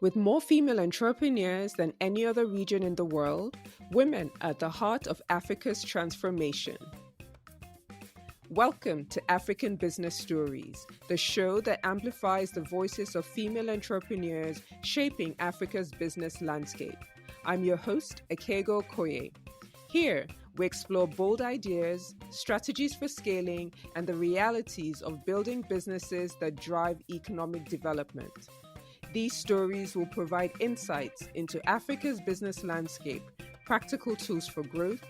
With more female entrepreneurs than any other region in the world, women are at the heart of Africa's transformation. Welcome to African Business Stories, the show that amplifies the voices of female entrepreneurs shaping Africa's business landscape. I'm your host, Kikelomo Fola-Ogunniya. Here, we explore bold ideas, strategies for scaling, and the realities of building businesses that drive economic development. These stories will provide insights into Africa's business landscape, practical tools for growth,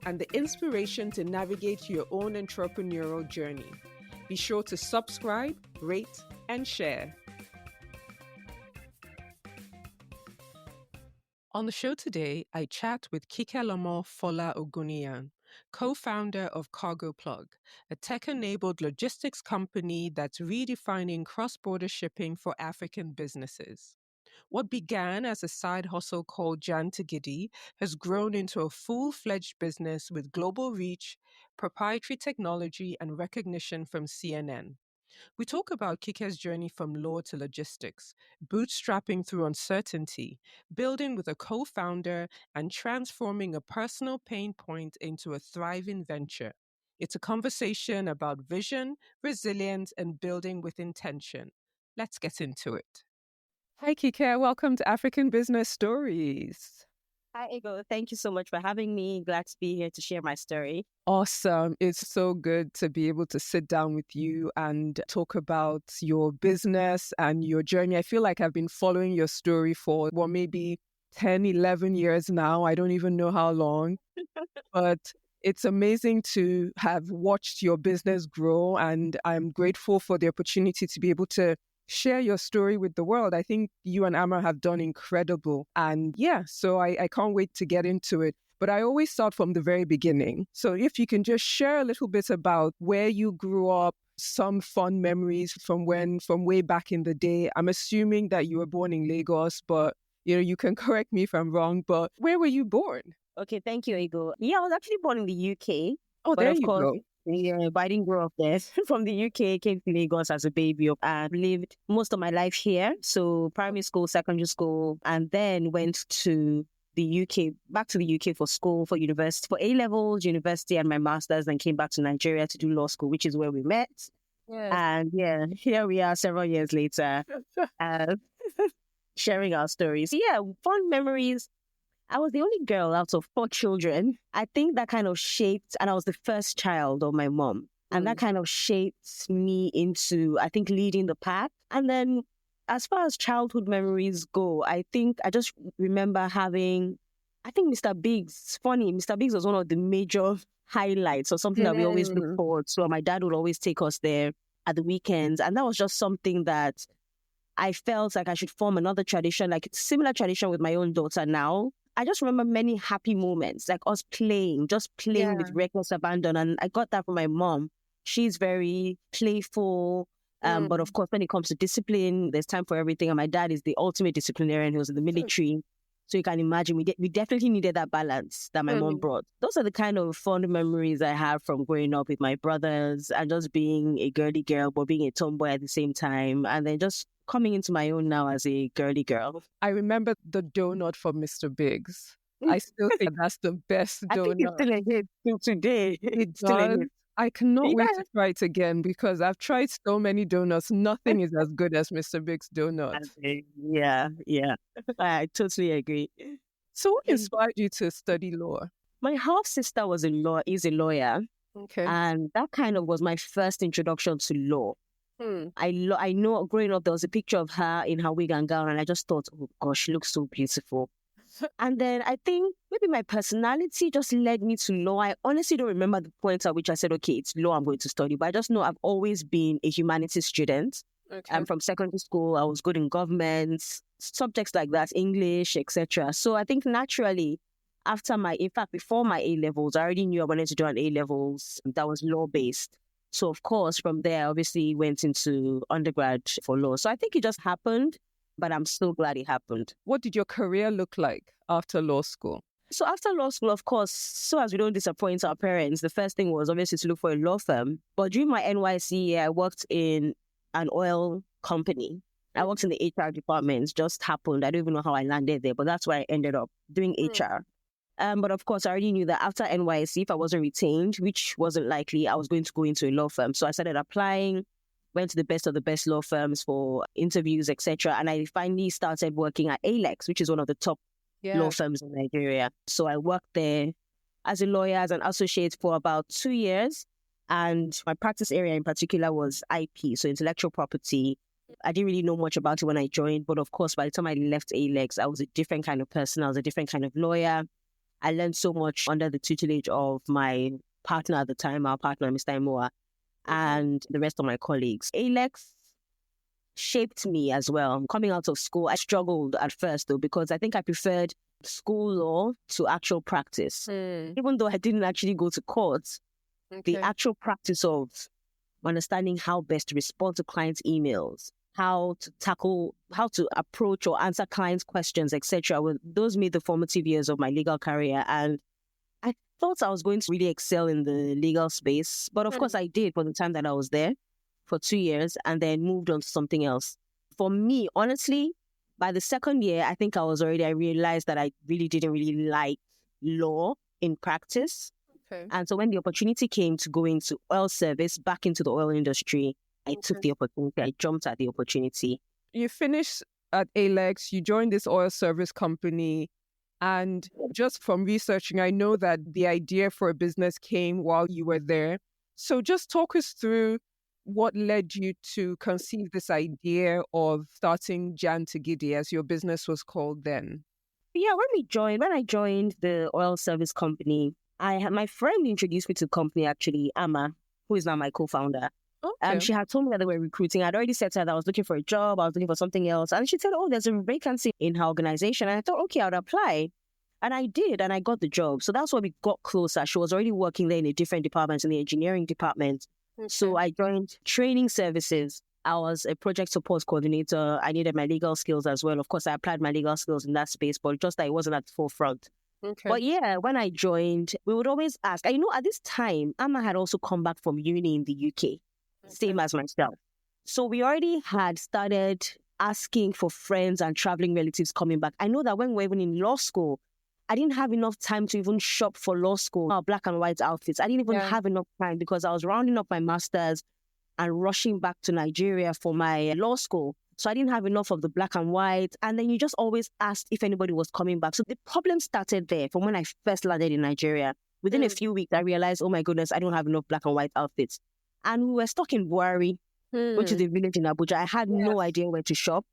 and the inspiration to navigate your own entrepreneurial journey. Be sure to subscribe, rate, and share. On the show today, I chat with Kikelomo Fola-Ogunniya, co-founder of Cargoplug, a tech-enabled logistics company that's redefining cross-border shipping for African businesses. What began as a side hustle called Jan to Gidi has grown into a full-fledged business with global reach, proprietary technology, and recognition from CNN. We talk about Kike's journey from law to logistics, bootstrapping through uncertainty, building with a co-founder, and transforming a personal pain point into a thriving venture. It's a conversation about vision, resilience, and building with intention. Let's get into it. Hi, Kike. Welcome to African Business Stories. Hi, Ego. Thank you so much for having me. Glad to be here to share my story. Awesome. It's so good to be able to sit down with you and talk about your business and your journey. I feel like I've been following your story for, maybe 10, 11 years now. I don't even know how long, but it's amazing to have watched your business grow, and I'm grateful for the opportunity to be able to share your story with the world. I think you and Amma have done incredible. And so I can't wait to get into it. But I always start from the very beginning. So if you can just share a little bit about where you grew up, some fun memories from way back in the day. I'm assuming that you were born in Lagos, but you can correct me if I'm wrong, but where were you born? Okay, thank you, Ego. Yeah, I was actually born in the UK. Oh, but there of you course, go. Yeah, but I didn't grow up there. From the UK, came to Lagos as a baby. I lived most of my life here. So primary school, secondary school, and then went to the UK, back to the UK for school, for university, for A-levels, university, and my master's, then came back to Nigeria to do law school, which is where we met. Yes. And here we are several years later, sharing our stories. Yeah, fond memories. I was the only girl out of 4 children. I think that kind of shaped, and I was the first child of my mom. And that kind of shaped me into, I think, leading the pack. And then as far as childhood memories go, I think I just remember having, I think Mr. Biggs. It's funny, Mr. Biggs was one of the major highlights or something that we always look forward to. My dad would always take us there at the weekends. And that was just something that I felt like I should form another tradition, like it's similar tradition with my own daughter now. I just remember many happy moments, like us playing with reckless abandon. And I got that from my mom. She's very playful. But of course, when it comes to discipline, there's time for everything. And my dad is the ultimate disciplinarian. He was in the military. So you can imagine we definitely needed that balance that my mom brought. Those are the kind of fond memories I have from growing up with my brothers and just being a girly girl, but being a tomboy at the same time. And then just coming into my own now as a girly girl. I remember the donut from Mr. Biggs. I still think that's the best donut. I think it's still a hit till today. It does. I cannot wait to try it again because I've tried so many donuts. Nothing is as good as Mr. Biggs' donut. Yeah. I totally agree. So what inspired you to study law? My half-sister is a lawyer. Okay. And that kind of was my first introduction to law. I know growing up, there was a picture of her in her wig and gown, and I just thought, oh gosh, she looks so beautiful. And then I think maybe my personality just led me to law. I honestly don't remember the point at which I said, okay, it's law I'm going to study. But I just know I've always been a humanities student. Okay. And from secondary school, I was good in government, subjects like that, English, etc. So I think naturally, before my A-levels, I already knew I wanted to do an A-levels that was law-based. So of course, from there, I obviously went into undergrad for law. So I think it just happened, but I'm so glad it happened. What did your career look like after law school? So after law school, of course, so as we don't disappoint our parents, the first thing was obviously to look for a law firm. But during my NYC year, I worked in an oil company. I worked in the HR department. Just happened. I don't even know how I landed there, but that's where I ended up doing HR. But of course, I already knew that after NYSC, if I wasn't retained, which wasn't likely, I was going to go into a law firm. So I started applying, went to the best of the best law firms for interviews, etc. And I finally started working at Alex, which is one of the top law firms in Nigeria. So I worked there as a lawyer, as an associate for about 2 years. And my practice area in particular was IP, so intellectual property. I didn't really know much about it when I joined. But of course, by the time I left Alex, I was a different kind of person. I was a different kind of lawyer. I learned so much under the tutelage of my partner at the time, our partner, Mr. Imoa, and the rest of my colleagues. Alex shaped me as well. Coming out of school, I struggled at first, though, because I think I preferred school law to actual practice. Even though I didn't actually go to court, the actual practice of understanding how best to respond to clients' emails, how to approach or answer clients' questions, etc. Those made the formative years of my legal career. And I thought I was going to really excel in the legal space. But of course I did for the time that I was there for 2 years and then moved on to something else. For me, honestly, by the second year, I think I realized that I really didn't really like law in practice. And so when the opportunity came to go into oil service, back into the oil industry, I took the opportunity. I jumped at the opportunity. You finished at Alex, you joined this oil service company. And just from researching, I know that the idea for a business came while you were there. So just talk us through what led you to conceive this idea of starting Jan to Gidi, as your business was called then. Yeah, when I joined the oil service company, my friend introduced me to the company, actually, Amma, who is now my co-founder. She had told me that they were recruiting. I'd already said to her that I was looking for a job, I was looking for something else. And she said, oh, there's a vacancy in her organization. And I thought, okay, I'd apply. And I did, and I got the job. So that's why we got closer. She was already working there in a different department, in the engineering department. So I joined training services. I was a project support coordinator. I needed my legal skills as well. Of course, I applied my legal skills in that space, but just that it wasn't at the forefront. But yeah, when I joined, we would always ask. I know at this time, Amma had also come back from uni in the UK, same as myself. So we already had started asking for friends and traveling relatives coming back. I know that when we were even in law school, I didn't have enough time to even shop for law school, black and white outfits. I didn't even have enough time because I was rounding up my master's and rushing back to Nigeria for my law school. So I didn't have enough of the black and white. And then you just always asked if anybody was coming back. So the problem started there from when I first landed in Nigeria. Within a few weeks, I realized, oh my goodness, I don't have enough black and white outfits. And we were stuck in Buari, which is a village in Abuja. I had no idea where to shop.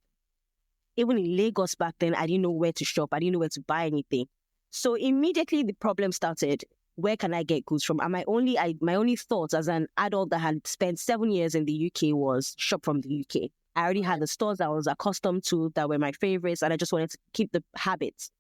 Even in Lagos back then, I didn't know where to shop. I didn't know where to buy anything. So immediately the problem started. Where can I get goods from? And my only thoughts as an adult that had spent 7 years in the UK was shop from the UK. I already had the stores that I was accustomed to that were my favorites, and I just wanted to keep the habits.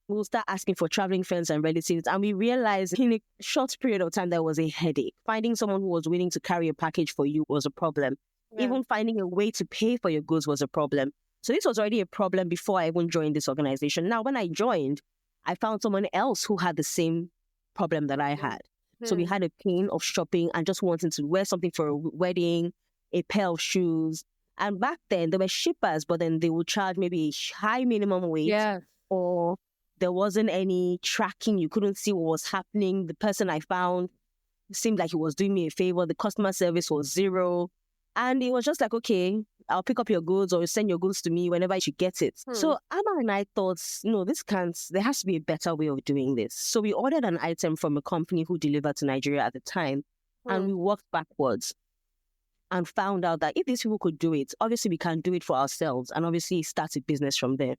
We'll start asking for traveling friends and relatives, and we realized in a short period of time there was a headache. Finding someone who was willing to carry a package for you was a problem. Even finding a way to pay for your goods was a problem. So this was already a problem before I even joined this organization. Now, when I joined, I found someone else who had the same problem that I had. So we had a pain of shopping and just wanting to wear something for a wedding, a pair of shoes. And back then, there were shippers, but then they would charge maybe a high minimum wage, or there wasn't any tracking. You couldn't see what was happening. The person I found seemed like he was doing me a favor. The customer service was zero. And it was just like, okay, I'll pick up your goods or send your goods to me whenever you should get it. So Amma and I thought, no, there has to be a better way of doing this. So we ordered an item from a company who delivered to Nigeria at the time, and we worked backwards and found out that if these people could do it, obviously we can do it for ourselves and obviously start a business from there.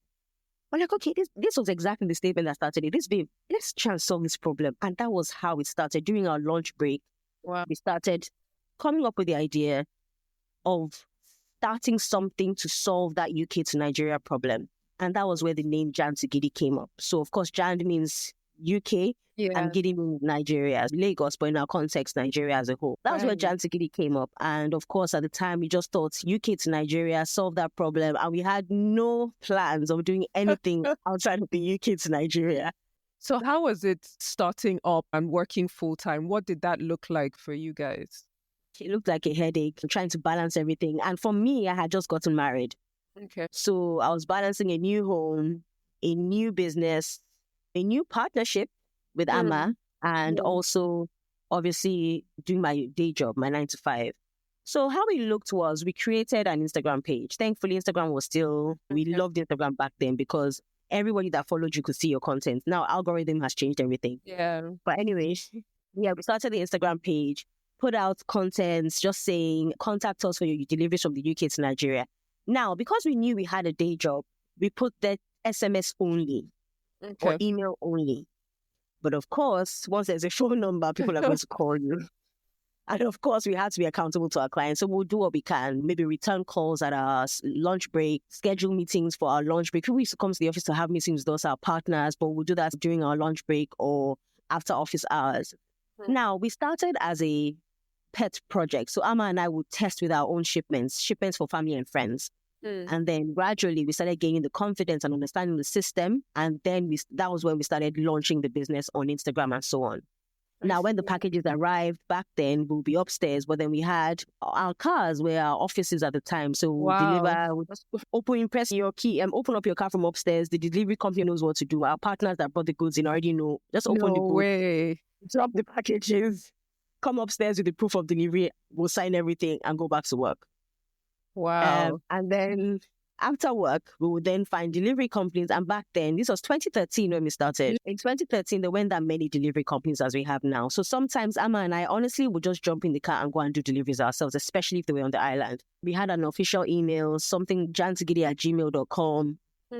We're like, okay, this was exactly the statement that started it. Let's try and solve this problem. And that was how it started. During our lunch break, we started coming up with the idea of starting something to solve that UK to Nigeria problem. And that was where the name Jan to Gidi came up. So, of course, Jan means UK and Gidi means Nigeria, Lagos, but in our context, Nigeria as a whole. That was where Jan to Gidi came up. And, of course, at the time, we just thought UK to Nigeria, solve that problem. And we had no plans of doing anything outside of the UK to Nigeria. So how was it starting up and working full-time? What did that look like for you guys? It looked like a headache, trying to balance everything. And for me, I had just gotten married. Okay. So I was balancing a new home, a new business, a new partnership with Amma, and Yeah. also obviously doing my day job, my 9 to 5. So how we looked was we created an Instagram page. Thankfully, Instagram was still, we Okay. loved Instagram back then because everybody that followed you could see your content. Now algorithm has changed everything. Yeah. But anyway, yeah, we started the Instagram page, put out contents just saying, contact us for your deliveries from the UK to Nigeria. Now, because we knew we had a day job, we put that SMS only or Okay. email only. But of course, once there's a phone number, people are going to call you. And of course, we had to be accountable to our clients. So we'll do what we can, maybe return calls at our lunch break, schedule meetings for our lunch break. People used to come to the office to have meetings with us, our partners, but we'll do that during our lunch break or after office hours. Now, we started as a pet project. So Amma and I would test with our own shipments for family and friends. And then gradually we started gaining the confidence and understanding the system. And then that was when we started launching the business on Instagram and so on. Now, when the packages arrived back then, we'll be upstairs, but then we had our cars were our offices at the time. So we'll deliver, we'll just press your key and open up your car from upstairs. The delivery company knows what to do. Our partners that brought the goods in already know. Just open the boot, way. drop the packages, come upstairs with the proof of delivery. We'll sign everything and go back to work. Wow. And then after work, we would then find delivery companies. And back then, this was 2013 when we started. In 2013, there weren't that many delivery companies as we have now. So sometimes Amma and I honestly would just jump in the car and go and do deliveries ourselves, especially if they were on the island. We had an official email, something jantogidi@gmail.com.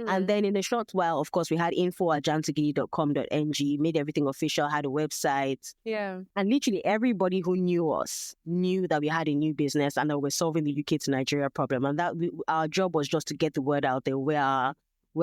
And then in a short while, of course, we had info@jantogidi.com.ng, made everything official, had a website. Yeah. And literally everybody who knew us knew that we had a new business and that we're solving the UK to Nigeria problem. And that our job was just to get the word out there. We're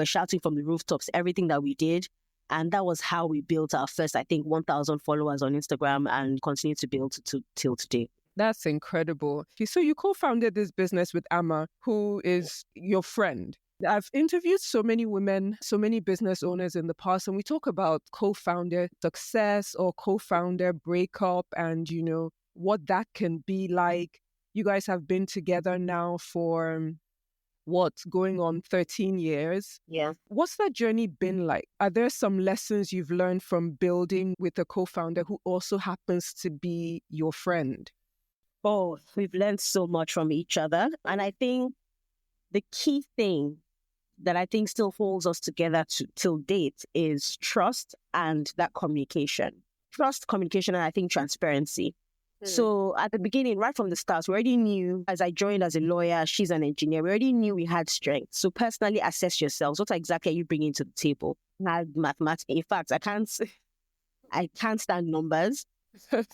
shouting from the rooftops, everything that we did. And that was how we built our first, I think, 1,000 followers on Instagram and continue to build till today. That's incredible. So you co-founded this business with Amma, who is your friend. I've interviewed so many women, so many business owners in the past, and we talk about co-founder success or co-founder breakup and, what that can be like. You guys have been together now for going on 13 years. Yeah. What's that journey been like? Are there some lessons you've learned from building with a co-founder who also happens to be your friend? Oh, we've learned so much from each other. And I think the key thing that I think still holds us together till date is trust and that communication. Trust, communication, and I think transparency. So at the beginning, right from the start, we already knew, as I joined as a lawyer, she's an engineer, we already knew we had strengths. So personally assess yourselves. What exactly are you bringing to the table? I had mathematics. In fact, I can't stand numbers.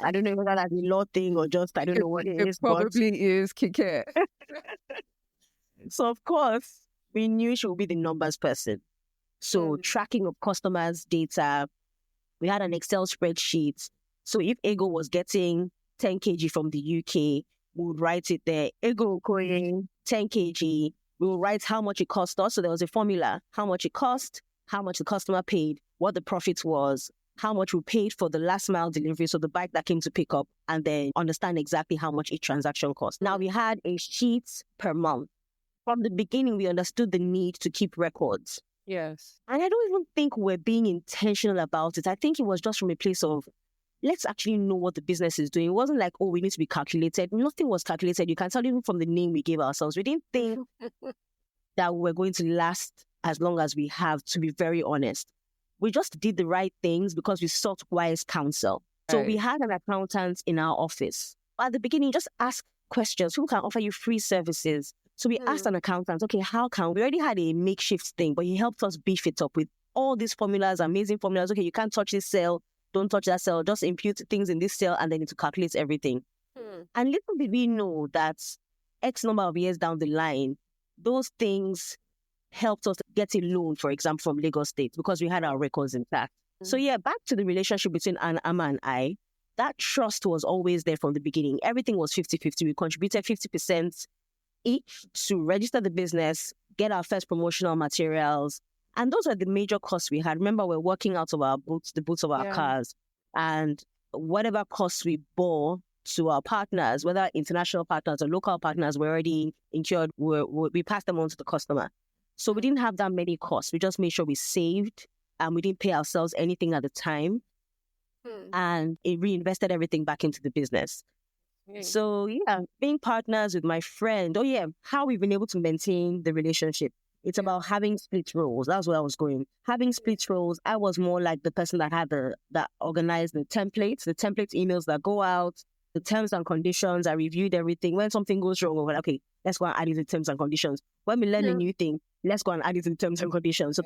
I don't know whether that's a law thing or just, I don't know what it is. It probably is, Kike. So of course, we knew she would be the numbers person. So tracking of customers' data, we had an Excel spreadsheet. So if Ego was getting 10 kg from the UK, we would write it there. Ego going 10 kg, we will write how much it cost us. So there was a formula, how much it cost, how much the customer paid, what the profit was, how much we paid for the last mile delivery, so the bike that came to pick up, and then understand exactly how much each transaction cost. Now we had a sheet per month. From the beginning, we understood the need to keep records. Yes. And I don't even think we're being intentional about it. I think it was just from a place of, let's actually know what the business is doing. It wasn't like, we need to be calculated. Nothing was calculated. You can tell even from the name we gave ourselves. We didn't think that we're going to last as long as we have, to be very honest. We just did the right things because we sought wise counsel. So we had an accountant in our office. At the beginning, just ask questions. Who can offer you free services? So we asked an accountant, okay, we already had a makeshift thing, but he helped us beef it up with all these formulas, amazing formulas. Okay, you can't touch this cell, don't touch that cell, just impute things in this cell and then it calculates everything. And little did we know that X number of years down the line, those things helped us get a loan, for example, from Lagos State because we had our records intact. So yeah, back to the relationship between Amma and I, that trust was always there from the beginning. Everything was 50-50. We contributed 50% each to register the business, get our first promotional materials. And those are the major costs we had. Remember, we're working out of our boots, the boots of our cars. And whatever costs we bore to our partners, whether international partners or local partners, were already incurred. We passed them on to the customer. So we didn't have that many costs. We just made sure we saved and we didn't pay ourselves anything at the time. And it reinvested everything back into the business. So yeah, being partners with my friend. Oh yeah, how we've been able to maintain the relationship. It's about having split roles. That's where I was going. Having split roles, I was more like the person that had that organized the templates emails that go out, the terms and conditions. I reviewed everything. When something goes wrong, we're like, okay, let's go and add it to the terms and conditions. When we learn a new thing, let's go and add it to the terms and conditions. So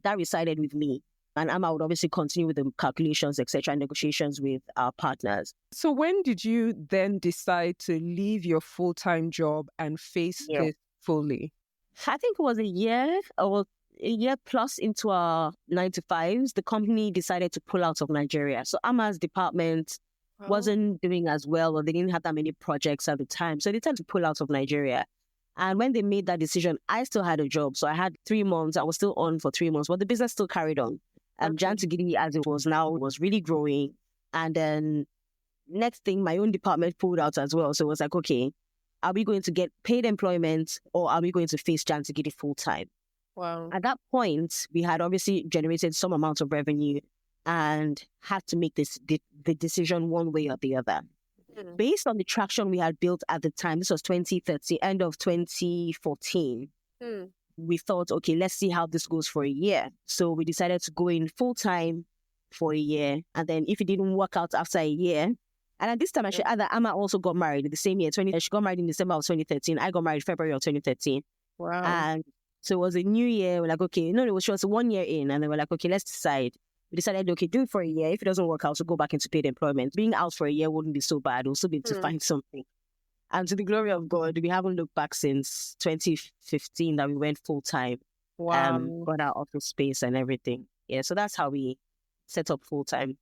that resided with me. And Amma would obviously continue with the calculations, etc., and negotiations with our partners. So when did you then decide to leave your full-time job and face this fully? I think it was a year plus into our 9-to-5s, the company decided to pull out of Nigeria. So Amma's department wasn't doing as well, or they didn't have that many projects at the time. So they decided to pull out of Nigeria. And when they made that decision, I still had a job. So I had 3 months. I was still on for 3 months, but the business still carried on. Jan to Gidi, as it was now, was really growing. And then next thing, my own department pulled out as well. So it was like, okay, are we going to get paid employment or are we going to face Jan to Gidi full time? Wow. At that point, we had obviously generated some amount of revenue and had to make the decision one way or the other. Based on the traction we had built at the time, this was 2013, end of 2014. We thought, okay, let's see how this goes for a year. So we decided to go in full time for a year. And then if it didn't work out after a year, and at this time, actually, Amma also got married the same year. She got married in December of 2013. I got married February of 2013. Wow. And so it was a new year. We're like, okay, no, it was just 1 year in. And then we're like, okay, let's decide. We decided, okay, do it for a year. If it doesn't work out, so go back into paid employment. Being out for a year wouldn't be so bad. We'll still be able to find something. And to the glory of God, we haven't looked back since 2015 that we went full time. Wow. Got our office space and everything. Yeah, so that's how we set up full time.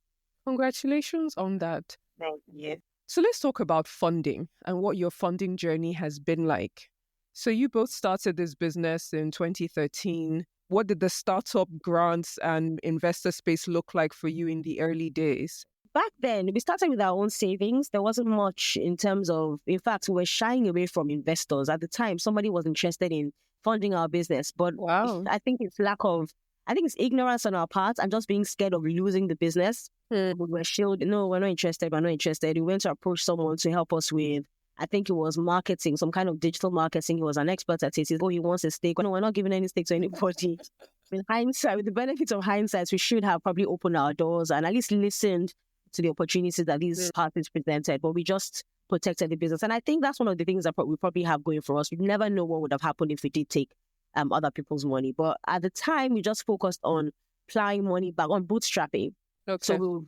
Congratulations on that. Thank you. So let's talk about funding and what your funding journey has been like. So you both started this business in 2013. What did the startup grants and investor space look like for you in the early days? Back then, we started with our own savings. There wasn't much in terms of, in fact, we were shying away from investors. At the time, somebody was interested in funding our business. But I think it's ignorance on our part and just being scared of losing the business. We were shielded. No, we're not interested. We went to approach someone to help us with, I think it was marketing, some kind of digital marketing. He was an expert at it. He wants a stake. No, we're not giving any stake to anybody. With hindsight, with the benefits of hindsight, we should have probably opened our doors and at least listened to the opportunities that these parties presented, but we just protected the business. And I think that's one of the things that we probably have going for us. We never know what would have happened if we did take other people's money. But at the time, we just focused on applying money back, on bootstrapping. Okay. So we'll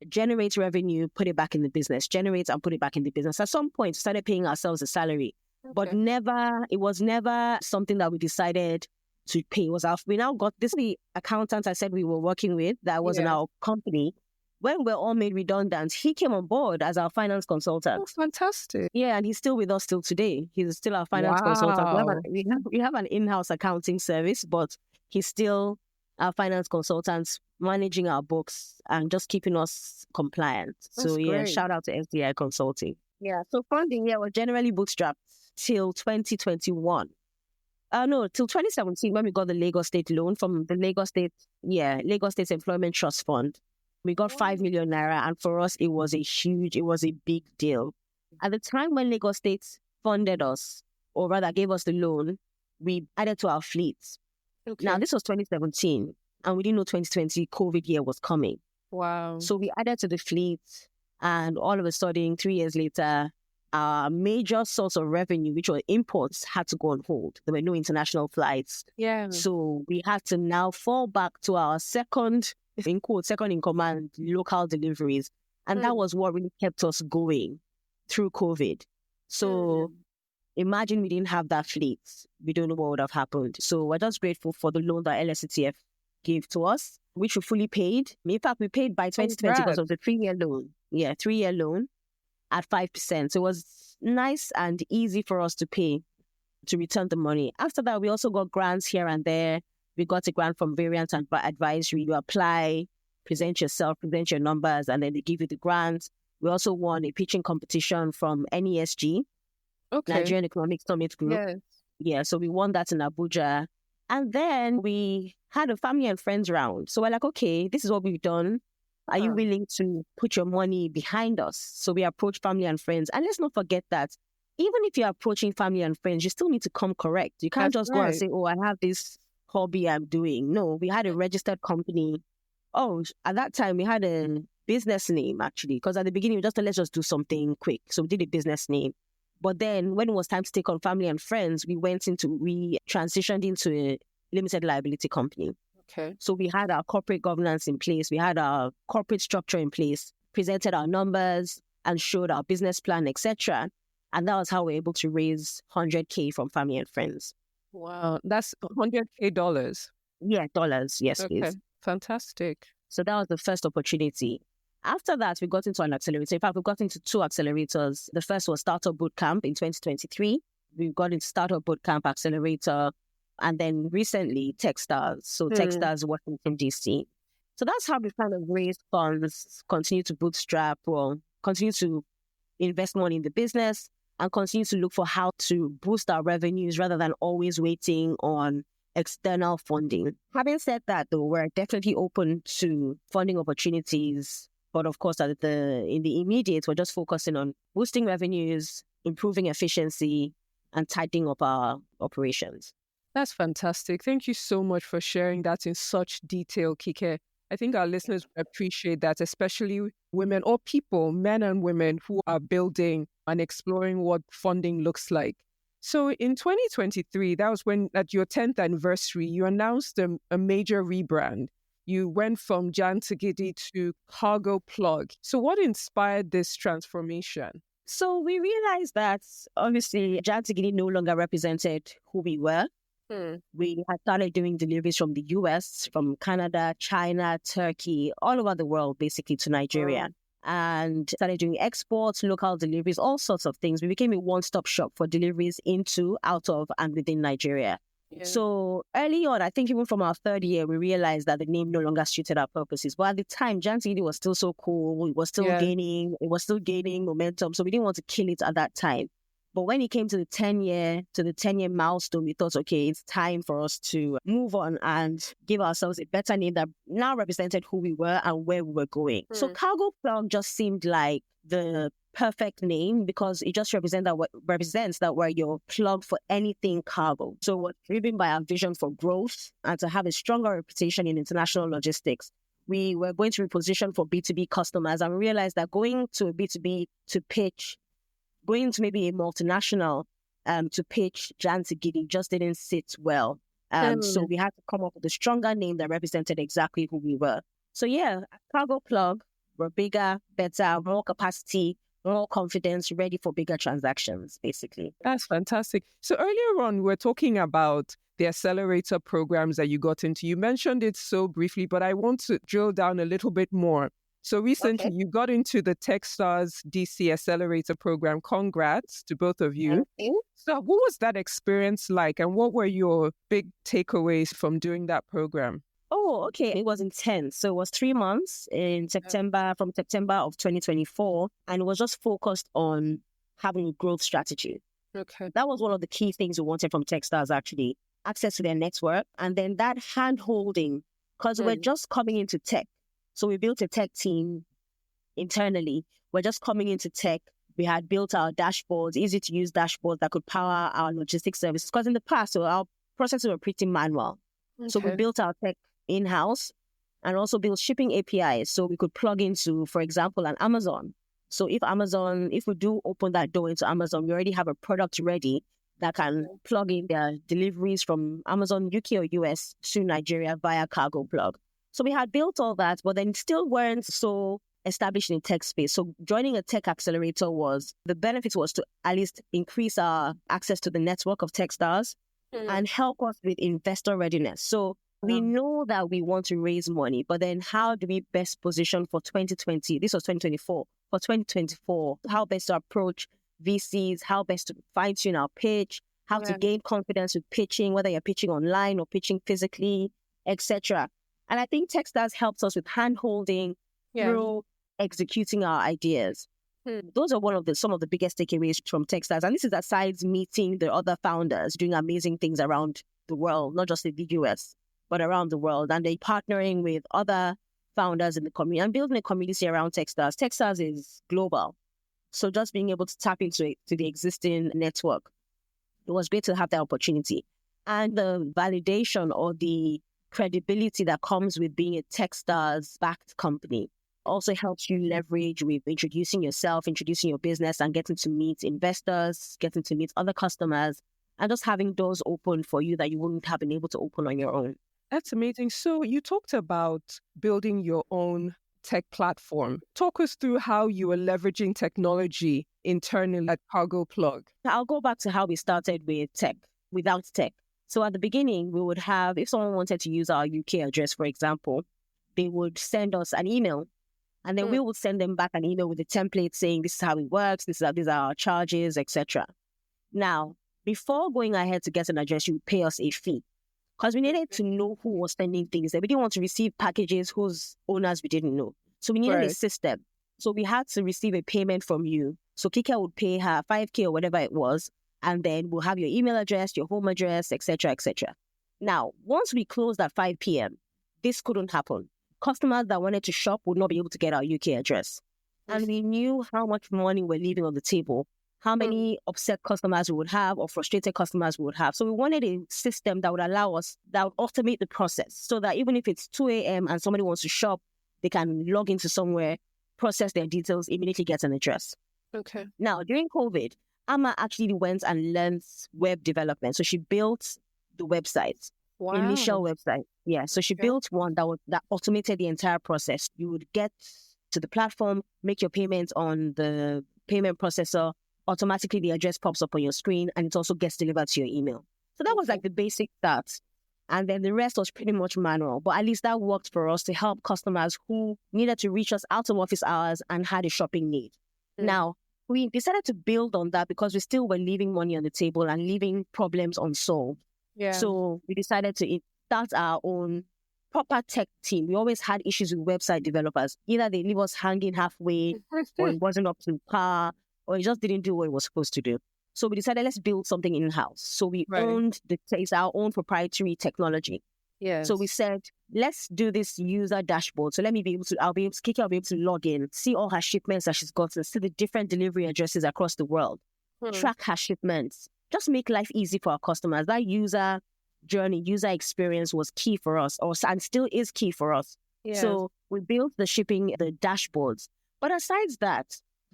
generate revenue, put it back in the business, generate and put it back in the business. At some point, we started paying ourselves a salary, but it was never something that we decided to pay. We now got this, the accountant I said we were working with that was in our company. When we're all made redundant, he came on board as our finance consultant. Oh, fantastic. Yeah, and he's still with us till today. He's still our finance consultant. We have an in-house accounting service, but he's still our finance consultant, managing our books and just keeping us compliant. That's great. Shout out to SDI Consulting. Yeah, so funding was generally bootstrapped till 2021. Till 2017 when we got the Lagos State loan from the Lagos State Employment Trust Fund. We got 5 million naira, and for us, it was a big deal. At the time when Lagos State funded us, or rather gave us the loan, we added to our fleet. Okay. Now, this was 2017, and we didn't know 2020 COVID year was coming. Wow. So we added to the fleet, and all of a sudden, 3 years later, our major source of revenue, which were imports, had to go on hold. There were no international flights. Yeah. So we had to now fall back to our second in command, local deliveries. And that was what really kept us going through COVID. So imagine we didn't have that fleet. We don't know what would have happened. So we're just grateful for the loan that LSCTF gave to us, which we fully paid. In fact, we paid by 2020 because of the 3-year loan. Yeah, 3-year loan at 5%. So it was nice and easy for us to pay, to return the money. After that, we also got grants here and there. We got a grant from Variant and Advisory. You apply, present yourself, present your numbers, and then they give you the grant. We also won a pitching competition from NESG, Okay. Nigerian Economic Summit Group. Yes. Yeah, so we won that in Abuja. And then we had a family and friends round. So we're like, okay, this is what we've done. Are you willing to put your money behind us? So we approached family and friends. And let's not forget that even if you're approaching family and friends, you still need to come correct. You can't That's just go and right. say, oh, I have this hobby I'm doing. No, we had a registered company. Oh, at that time, we had a business name, actually, because at the beginning, we just thought, let's just do something quick. So we did a business name. But then when it was time to take on family and friends, we transitioned into a limited liability company. Okay. So we had our corporate governance in place. We had our corporate structure in place, presented our numbers and showed our business plan, etc. And that was how we were able to raise $100K from family and friends. Wow. That's $100K. Yeah, dollars. Yes, Okay. please. Fantastic. So that was the first opportunity. After that, we got into an accelerator. In fact, we got into 2 accelerators. The first was Startup Bootcamp in 2023. We got into Startup Bootcamp Accelerator. And then recently, Techstars. So Techstars Washington, D.C. So that's how we kind of raised funds, continue to bootstrap, or continue to invest money in the business, and continue to look for how to boost our revenues rather than always waiting on external funding. Having said that, though, we're definitely open to funding opportunities. But of course, in the immediate, we're just focusing on boosting revenues, improving efficiency, and tightening up our operations. That's fantastic. Thank you so much for sharing that in such detail, Kike. I think our listeners appreciate that, especially women or people, men and women who are building and exploring what funding looks like. So in 2023, that was when at your 10th anniversary, you announced a major rebrand. You went from Jan to Gidi to Cargoplug. So what inspired this transformation? So we realized that obviously Jan to Gidi no longer represented who we were. We had started doing deliveries from the US, from Canada, China, Turkey, all over the world, basically to Nigeria. And started doing exports, local deliveries, all sorts of things. We became a one-stop shop for deliveries into, out of, and within Nigeria. Yeah. So early on, I think even from our 3rd year, we realized that the name no longer suited our purposes. But at the time, Jan to Gidi was still so cool. It was still gaining momentum. So we didn't want to kill it at that time. But when it came to the 10-year milestone, we thought, okay, it's time for us to move on and give ourselves a better name that now represented who we were and where we were going. So Cargoplug just seemed like the perfect name because it just represents that we're your plug for anything cargo. So we're driven by our vision for growth and to have a stronger reputation in international logistics. We were going to reposition for B2B customers, and we realized that going to a B2B to pitch, going to maybe a multinational to pitch Jan to Gidi just didn't sit well. So we had to come up with a stronger name that represented exactly who we were. So yeah, Cargoplug, we're bigger, better, more capacity, more confidence, ready for bigger transactions, basically. That's fantastic. So earlier on, we were talking about the accelerator programs that you got into. You mentioned it so briefly, but I want to drill down a little bit more. So recently, you got into the Techstars DC Accelerator program. Congrats to both of you. Thank you. So what was that experience like, and what were your big takeaways from doing that program? Oh, okay. It was intense. So it was 3 months from September of 2024, and it was just focused on having a growth strategy. Okay. That was one of the key things we wanted from Techstars, actually. Access to their network, and then that hand-holding, because we're just coming into tech. So we built a tech team internally. We're just coming into tech. We had built our dashboards, easy-to-use dashboards that could power our logistics services. Because in the past, our processes were pretty manual. Okay. So we built our tech in-house and also built shipping APIs so we could plug into, for example, an Amazon. So if we do open that door into Amazon, we already have a product ready that can plug in their deliveries from Amazon UK or US to Nigeria via Cargoplug. So we had built all that, but then still weren't so established in tech space. So joining a tech accelerator the benefit was to at least increase our access to the network of Techstars and help us with investor readiness. So we know that we want to raise money, but then how do we best position for 2020? This was 2024. For 2024, how best to approach VCs, how best to fine-tune our pitch, how to gain confidence with pitching, whether you're pitching online or pitching physically, etc. And I think Techstars helps us with hand-holding through executing our ideas. Those are some of the biggest takeaways from Techstars. And this is aside meeting the other founders doing amazing things around the world, not just in the US, but around the world. And they're partnering with other founders in the community and building a community around Techstars. Techstars is global. So just being able to tap into it, to the existing network, it was great to have that opportunity. And the validation or the credibility that comes with being a Techstars-backed company also helps you leverage with introducing yourself, introducing your business, and getting to meet investors, getting to meet other customers, and just having doors open for you that you wouldn't have been able to open on your own. That's amazing. So you talked about building your own tech platform. Talk us through how you were leveraging technology internally at Cargoplug. I'll go back to how we started with tech, without tech. So at the beginning, we would have, if someone wanted to use our UK address, for example, they would send us an email. And then we would send them back an email with a template saying, this is how it works, these are our charges, etc. Now, before going ahead to get an address, you would pay us a fee. Because we needed to know who was sending things. We didn't want to receive packages whose owners we didn't know. So we needed a system. So we had to receive a payment from you. So Kike would pay her $5,000 or whatever it was. And then we'll have your email address, your home address, etc., etc. Now, once we closed at 5 p.m., this couldn't happen. Customers that wanted to shop would not be able to get our UK address. And we knew how much money we're leaving on the table, how many upset customers we would have or frustrated customers we would have. So we wanted a system that would allow us, that would automate the process so that even if it's 2 a.m. and somebody wants to shop, they can log into somewhere, process their details, immediately get an address. Okay. Now, during COVID, Amma actually went and learned web development. So she built the website. Wow. Initial website. Yeah. So she built one that automated the entire process. You would get to the platform, make your payment on the payment processor. Automatically, the address pops up on your screen and it also gets delivered to your email. So that was like the basic start. And then the rest was pretty much manual. But at least that worked for us to help customers who needed to reach us out of office hours and had a shopping need. Now, we decided to build on that because we still were leaving money on the table and leaving problems unsolved. Yeah. So we decided to start our own proper tech team. We always had issues with website developers. Either they leave us hanging halfway or it wasn't up to par or it just didn't do what it was supposed to do. So we decided, let's build something in-house. So we owned it's our own proprietary technology. Yes. So we said, let's do this user dashboard. So Kike will be able to log in, see all her shipments that she's gotten, see the different delivery addresses across the world, track her shipments, just make life easy for our customers. That user journey, user experience was key for us, and still is key for us. Yes. So we built the dashboards. But aside that,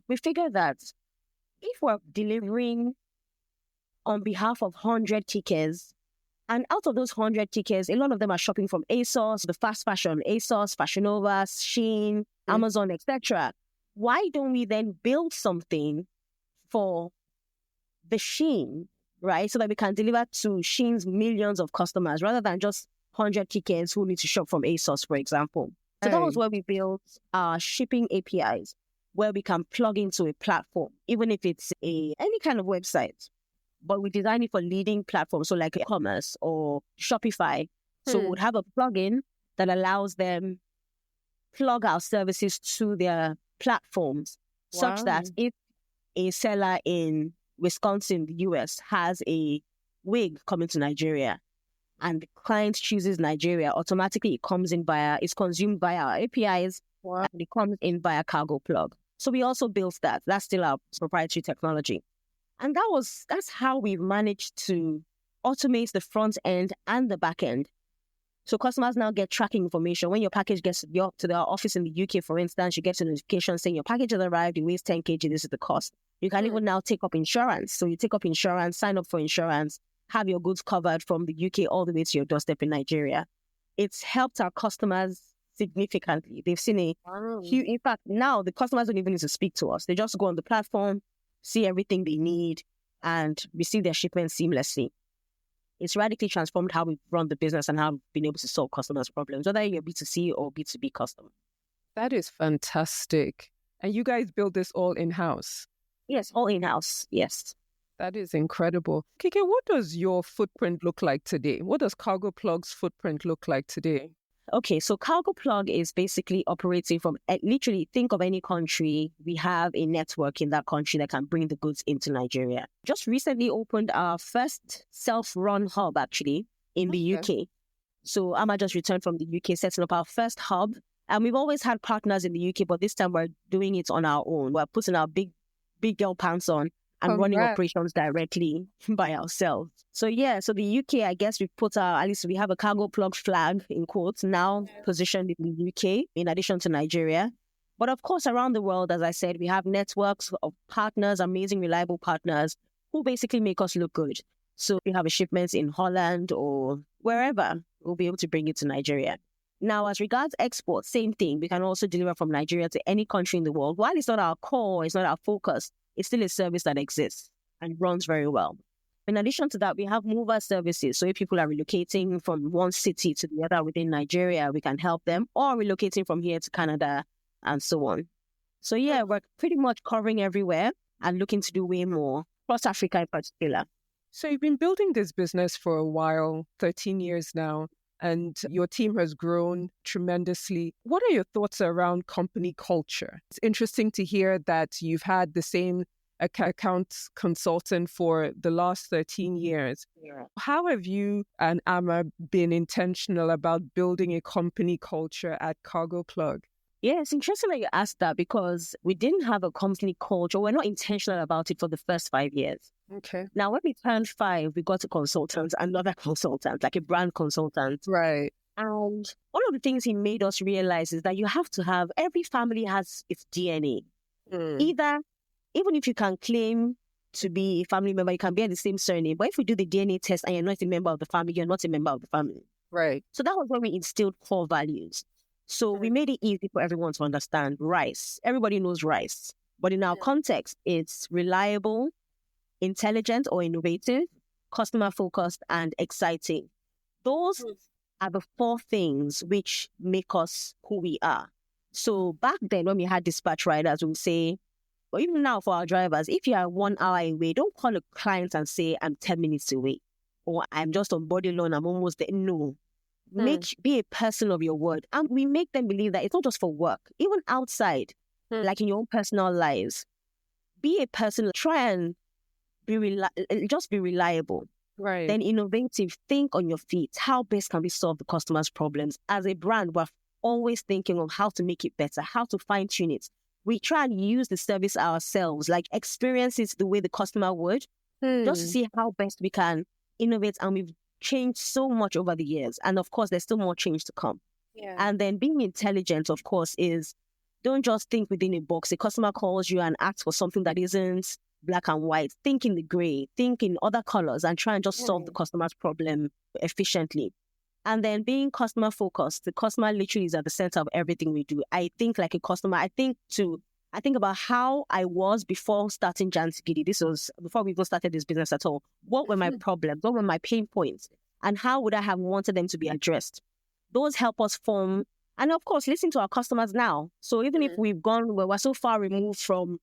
we figured that if we're delivering on behalf of 100 Kikes, and out of those 100 Kikes, a lot of them are shopping from ASOS, the fast fashion, ASOS, Fashion Nova, Shein, Amazon, etc. Why don't we then build something for the Shein, right? So that we can deliver to Shein's millions of customers rather than just 100 Kikes who need to shop from ASOS, for example. So that was where we built our shipping APIs, where we can plug into a platform, even if it's any kind of website. But we design it for leading platforms, so like e-commerce or Shopify. So we would have a plugin that allows them plug our services to their platforms, such that if a seller in Wisconsin, the US, has a wig coming to Nigeria and the client chooses Nigeria, automatically it's consumed by our APIs and it comes in via Cargoplug. So we also built that. That's still our proprietary technology. And that's how we managed to automate the front end and the back end. So customers now get tracking information. When your package gets to their office in the UK, for instance, you get a notification saying your package has arrived, it weighs 10 kg, this is the cost. You can even now take up insurance. So you take up insurance, sign up for insurance, have your goods covered from the UK all the way to your doorstep in Nigeria. It's helped our customers significantly. They've seen a huge, in fact, now the customers don't even need to speak to us. They just go on the platform, see everything they need, and receive their shipments seamlessly. It's radically transformed how we run the business and how we've been able to solve customers' problems, whether you're B2C or B2B customer. That is fantastic. And you guys build this all in-house? Yes, all in-house, yes. That is incredible. Kike, what does your footprint look like today? What does Cargoplug's footprint look like today? Okay, so Cargoplug is basically operating from literally think of any country. We have a network in that country that can bring the goods into Nigeria. Just recently opened our first self-run hub actually in the UK. So Amma just returned from the UK, setting up our first hub. And we've always had partners in the UK, but this time we're doing it on our own. We're putting our big girl pants on and running operations directly by ourselves. So yeah, so the UK, I guess we put at least we have a Cargoplug flag in quotes now positioned in the UK in addition to Nigeria. But of course, around the world, as I said, we have networks of partners, amazing, reliable partners who basically make us look good. So if we have a shipment in Holland or wherever, we'll be able to bring it to Nigeria. Now, as regards export, same thing. We can also deliver from Nigeria to any country in the world. While it's not our core, it's not our focus, it's still a service that exists and runs very well. In addition to that, we have mover services. So if people are relocating from one city to the other within Nigeria, we can help them, or relocating from here to Canada and so on. So yeah, we're pretty much covering everywhere and looking to do way more, across Africa in particular. So you've been building this business for a while, 13 years now, and your team has grown tremendously. What are your thoughts around company culture? It's interesting to hear that you've had the same account consultant for the last 13 years. Yeah. How have you and Amma been intentional about building a company culture at Cargoplug? Yeah, it's interesting that you asked that because we didn't have a company culture. We're not intentional about it for the first 5 years. Okay. Now, when we turned 5, we got a consultant, another consultant, like a brand consultant. Right. And one of the things he made us realize is that you have to have, every family has its DNA. Even if you can claim to be a family member, you can bear the same surname. But if we do the DNA test and you're not a member of the family, you're not a member of the family. Right. So that was when we instilled core values. So we made it easy for everyone to understand rice. Everybody knows rice. But in our context, it's reliable, intelligent or innovative, customer-focused, and exciting. Those are the 4 things which make us who we are. So back then, when we had dispatch riders, we would say, or even now for our drivers, if you are 1 hour away, don't call a client and say, I'm 10 minutes away, or I'm just on body loan, I'm almost there. No. Be a person of your word. And we make them believe that it's not just for work, even outside, like in your own personal lives. Be a person, try and just be reliable. Right. Then innovative, think on your feet. How best can we solve the customer's problems? As a brand, we're always thinking of how to make it better, how to fine tune it. We try and use the service ourselves, like experience it the way the customer would, just to see how best we can innovate. And we've changed so much over the years. And of course, there's still more change to come. Yeah. And then being intelligent, of course, is don't just think within a box. A customer calls you and asks for something that isn't black and white. Think in the gray, think in other colors, and try and just solve the customer's problem efficiently. And then being customer focused, the customer literally is at the center of everything we do. I think like a customer. I think about how I was before starting Gidi. This was before we even started this business at all. What were my problems? What were my pain points? And how would I have wanted them to be addressed? Those help us form, and of course, listen to our customers now. So even if we're so far removed from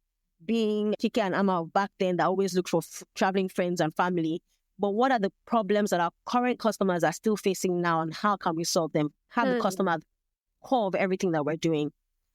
being Kike and Amma back then that always look for traveling friends and family. But what are the problems that our current customers are still facing now, and how can we solve them? Have the customer at the core of everything that we're doing.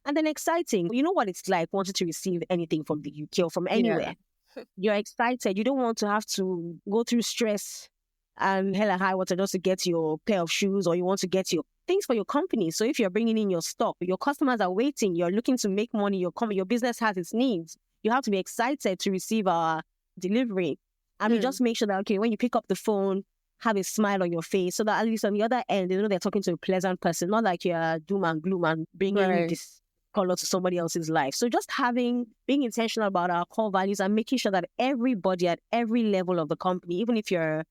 And then exciting. You know what it's like wanting to receive anything from the UK or from anywhere. Yeah. You're excited. You don't want to have to go through stress and hell and high water just to get your pair of shoes, or you want to get your things for your company. So if you're bringing in your stock, your customers are waiting, you're looking to make money, your business has its needs. You have to be excited to receive our delivery. And we just make sure that, okay, when you pick up the phone, have a smile on your face so that at least on the other end, they know they're talking to a pleasant person, not like you're doom and gloom and bringing this color to somebody else's life. So just being intentional about our core values and making sure that everybody at every level of the company, even if you're a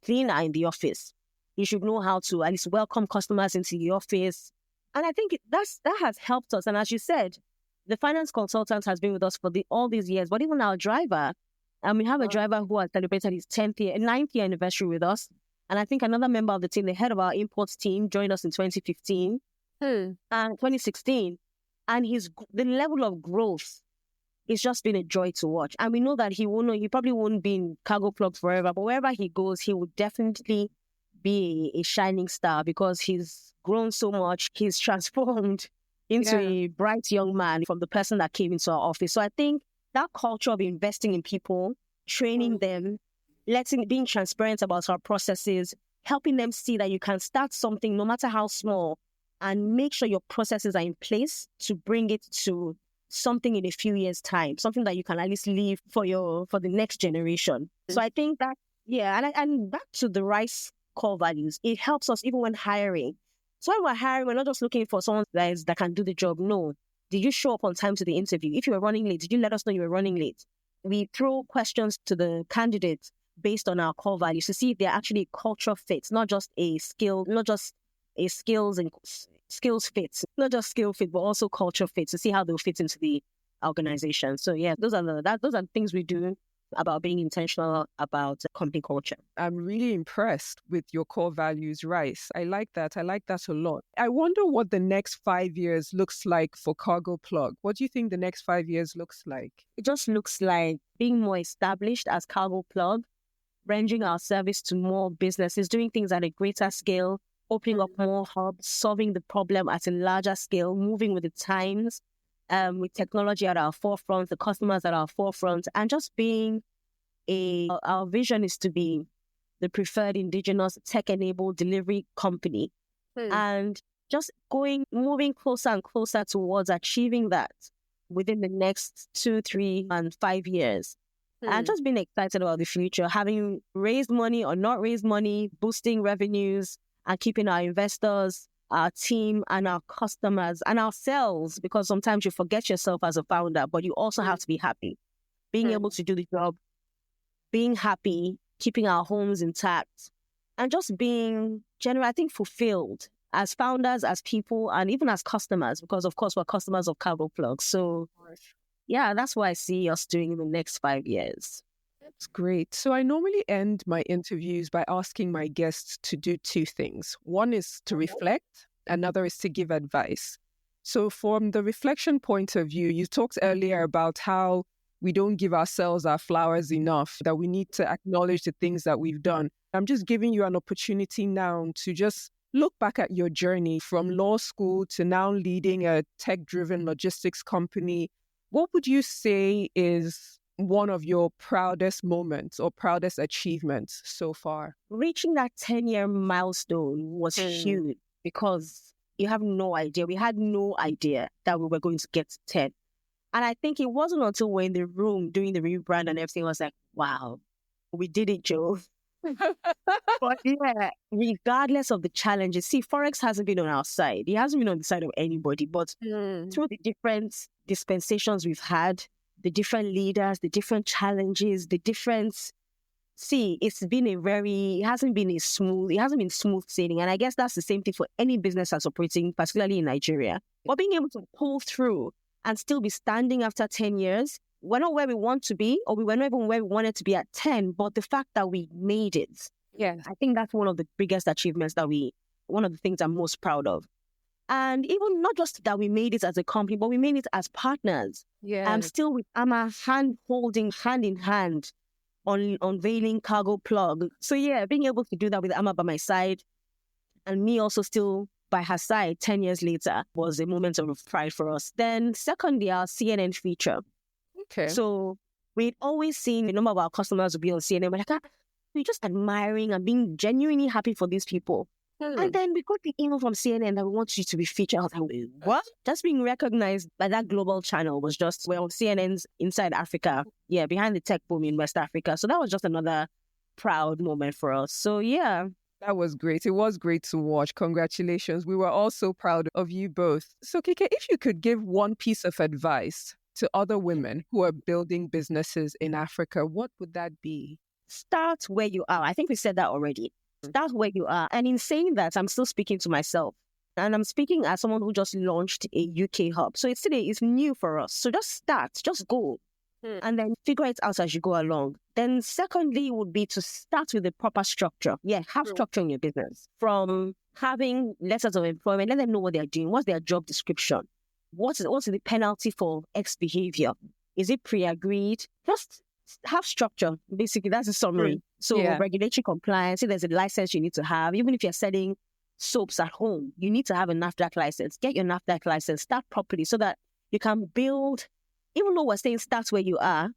cleaner in the office, you should know how to at least welcome customers into the office. And I think that has helped us. And as you said, the finance consultant has been with us for all these years, but even our driver, and we have a driver who has celebrated his 9th year anniversary with us. And I think another member of the team, the head of our imports team, joined us in 2015 and 2016. And the level of growth, it's just been a joy to watch. And we know that he probably won't be in Cargoplug forever, but wherever he goes, he will definitely be a shining star because he's grown so much. He's transformed into a bright young man from the person that came into our office. So I think that culture of investing in people, training them, being transparent about our processes, helping them see that you can start something no matter how small and make sure your processes are in place to bring it to something in a few years' time, something that you can at least leave for the next generation. So I think that, and back to the rice core values, it helps us even when hiring. So when we're hiring, we're not just looking for someone that can do the job. No. Did you show up on time to the interview? If you were running late, did you let us know you were running late? We throw questions to the candidates based on our core values to see if they're actually culture fits, not just a skill, not just a skills fits, not just skill fit, but also culture fits to see how they'll fit into the organization. So yeah, those are the things we do about being intentional about company culture. I'm really impressed with your core values, Rice. I like that. I like that a lot. I wonder what the next 5 years looks like for Cargoplug. What do you think the next 5 years looks like? It just looks like being more established as Cargoplug, ranging our service to more businesses, doing things at a greater scale, opening up more hubs, solving the problem at a larger scale, moving with the times, with technology at our forefront, the customers at our forefront, and just being our vision is to be the preferred indigenous tech-enabled delivery company. And just moving closer and closer towards achieving that within the next 2, 3, and 5 years. And just being excited about the future, having raised money or not raised money, boosting revenues, and keeping our investors, our team, and our customers, and ourselves, because sometimes you forget yourself as a founder, but you also have to be happy. Being able to do the job, being happy, keeping our homes intact, and just being generally, I think, fulfilled as founders, as people, and even as customers, because of course we're customers of Cargoplug. So yeah, that's what I see us doing in the next 5 years. That's great. So I normally end my interviews by asking my guests to do 2 things. One is to reflect, another is to give advice. So from the reflection point of view, you talked earlier about how we don't give ourselves our flowers enough, that we need to acknowledge the things that we've done. I'm just giving you an opportunity now to just look back at your journey from law school to now leading a tech-driven logistics company. What would you say is one of your proudest moments or proudest achievements so far? Reaching that 10-year milestone was huge because you have no idea. We had no idea that we were going to get to 10. And I think it wasn't until we're in the room doing the rebrand and everything, I was like, wow, we did it, Joe. But yeah, regardless of the challenges, see, Forex hasn't been on our side. It hasn't been on the side of anybody, but through the different dispensations we've had, the different leaders, the different challenges, it hasn't been smooth sailing. And I guess that's the same thing for any business that's operating, particularly in Nigeria. But being able to pull through and still be standing after 10 years, we're not where we want to be, or we were not even where we wanted to be at 10, but the fact that we made it. Yeah. I think that's one of the biggest achievements one of the things I'm most proud of. And even not just that we made it as a company, but we made it as partners. Yeah. I'm still with Amma holding hand in hand on unveiling Cargoplug. So yeah, being able to do that with Amma by my side and me also still by her side 10 years later was a moment of pride for us. Then secondly, our CNN feature. Okay. So we'd always seen a number of our customers would be on CNN. We're like, we're just admiring and being genuinely happy for these people. And then we got the email from CNN that we want you to be featured. I was like, what? Just being recognized by that global channel was just, we're on CNN's Inside Africa. Yeah, behind the tech boom in West Africa. So that was just another proud moment for us. So yeah. That was great. It was great to watch. Congratulations. We were all so proud of you both. So Kike, if you could give one piece of advice to other women who are building businesses in Africa, what would that be? Start where you are. I think we said that already. Start where you are. And in saying that, I'm still speaking to myself. And I'm speaking as someone who just launched a UK hub. So it's new for us. So just start, just go. And then figure it out as you go along. Then secondly would be to start with the proper structure. Yeah, have structure in your business. From having letters of employment, let them know what they're doing. What's their job description? What's the penalty for X behavior? Is it pre-agreed? Just have structure. Basically, that's a summary. So regulatory compliance, if there's a license you need to have, even if you're selling soaps at home, you need to have a NAFDAC license. Get your NAFDAC license, start properly so that you can build, even though we're saying start where you are,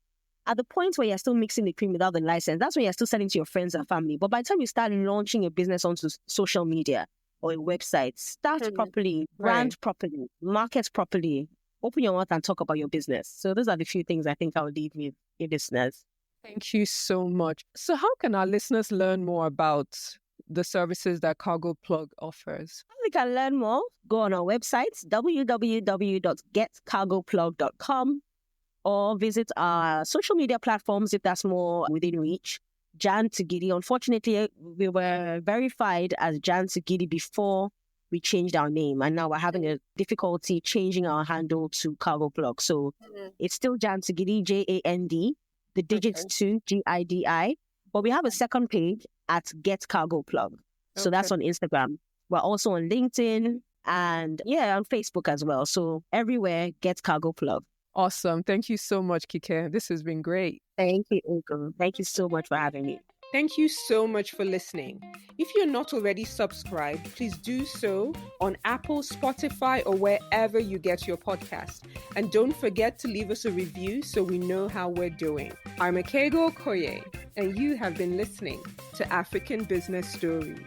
at the point where you're still mixing the cream without the license, that's when you're still selling to your friends and family. But by the time you start launching your business onto social media or a website, start properly, brand properly, market properly, open your mouth and talk about your business. So those are the few things I think I would leave with your listeners. Thank you so much. So how can our listeners learn more about the services that Cargoplug offers? They can learn more. Go on our website, www.getcargoplug.com, or visit our social media platforms if that's more within reach. Jan to Gidi. Unfortunately, we were verified as Jan to Gidi before we changed our name, and now we're having a difficulty changing our handle to Cargoplug. So it's still Jan to Gidi, JAND, the digits 2, GIDI. But we have a second page at Get Cargoplug. So that's on Instagram. We're also on LinkedIn and on Facebook as well. So everywhere, Get Cargoplug. Awesome. Thank you so much, Kike. This has been great. Thank you, Ugo. Thank you so much for having me. Thank you so much for listening. If you're not already subscribed, please do so on Apple, Spotify, or wherever you get your podcast. And don't forget to leave us a review so we know how we're doing. I'm Kikelomo Fola-Ogunniya, and you have been listening to African Business Stories.